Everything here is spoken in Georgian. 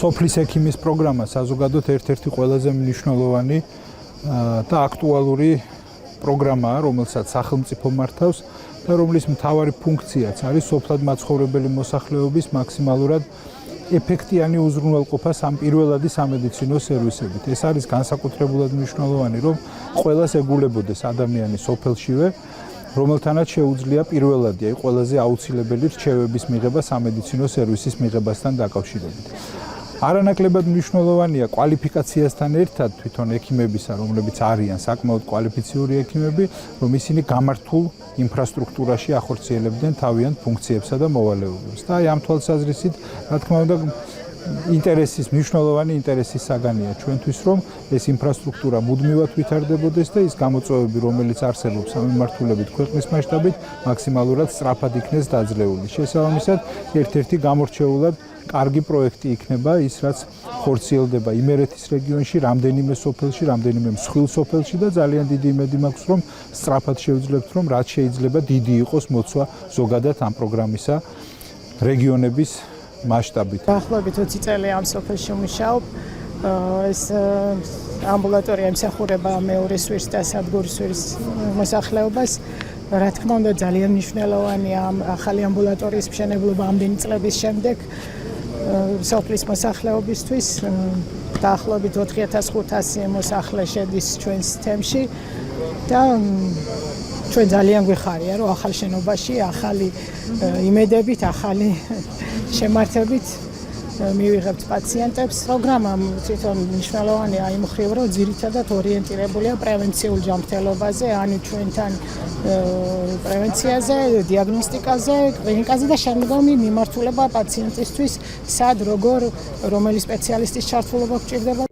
სოფლის ექიმის პროგრამა საზოგადოოდ ერთ-ერთი ყველაზე მნიშვნელოვანი და აქტუალური პროგრამაა, რომელსაც სახელმწიფო მართავს და რომლის მთავარი ფუნქციაც არის სოფლად მაცხოვრებელი მოსახლეობის მაქსიმალურად ეფექტიანი უზრუნველყოფა პირველადი სამედიცინო სერვისებით. ეს არის განსაკუთრებულად მნიშვნელოვანი, რომ ყველას ეგულებოდეს ადამიანი სოფელშივე, რომელთანაც შეუძლია პირველადი, აი ყველაზე აუცილებელი რჩევების მიღება სამედიცინო სერვისის მიღებასთან დაკავშირებით. არანაკლებად მნიშვნელოვანია კვალიფიკაციასთან ერთად თვითონ ექიმებისა, რომლებიც არიან საკმაოდ კვალიფიციური ექიმები, რომ ისინი გამართულ ინფრასტრუქტურაში ახორციელებდნენ თავიანთ ფუნქციებსა და მოვალეობებს. და აი ამ თვალსაზრისით, რა თქმა უნდა, მნიშვნელოვანი ინტერესის საგანია ჩვენთვის, რომ ეს ინფრასტრუქტურა მუდმივად ვითარდებოდეს და ის გამოწვევები, რომელიც არსებობს სამმართველობით ქვეყნის მასშტაბით, მაქსიმალურად სწრაფად იქნეს დაძლეული. შესაბამისად, ერთ-ერთი გამორჩეულად კარგი პროექტი იქნება ის, რაც ხორციელდება იმერეთის რეგიონში, რამდენიმე სოფელში, რამდენიმე მსხვილ სოფელში და ძალიან დიდი იმედი მაქვს, რომ სწრაფად შევძლებთ, რომ რაც შეიძლება დიდი იყოს მოცვა ზოგადად ამ პროგრამისა რეგიონების მასშტაბით. Daახლოებით 20 წელი ამ სოფელში ვმუშაობ. ეს ამბულატორია ემსახურება მეორე სვირს და სადგურის სვირის მოსახლეობას. რა თქმა უნდა, ძალიან მნიშვნელოვანია ამ ახალი ამბულატორიის მშენებლობა ამდენი წლების შემდეგ სოფლის მოსახლეობისთვის. დაახლოებით 4500 მოსახლე შედის ჩვენს თემში და ჩვენ ძალიან გვიხარია, რომ ახალ შენობაში, ახალი იმედებით, ახალი შემართებით მივიღებთ პაციენტებს. პროგრამა თვითონ მნიშვნელოვანია იმ მხრივ, რომ ძირითადად ორიენტირებულია პრევენციულ ჯანმრთელობაზე, ანუ ჩვენთან პრევენციაზე, დიაგნოსტიკაზე, კლინიკაზე და შემდგომი მიმართულება პაციენტისთვის, სად, როგორ, რომელი სპეციალისტის ჩართულობა გვჭირდება.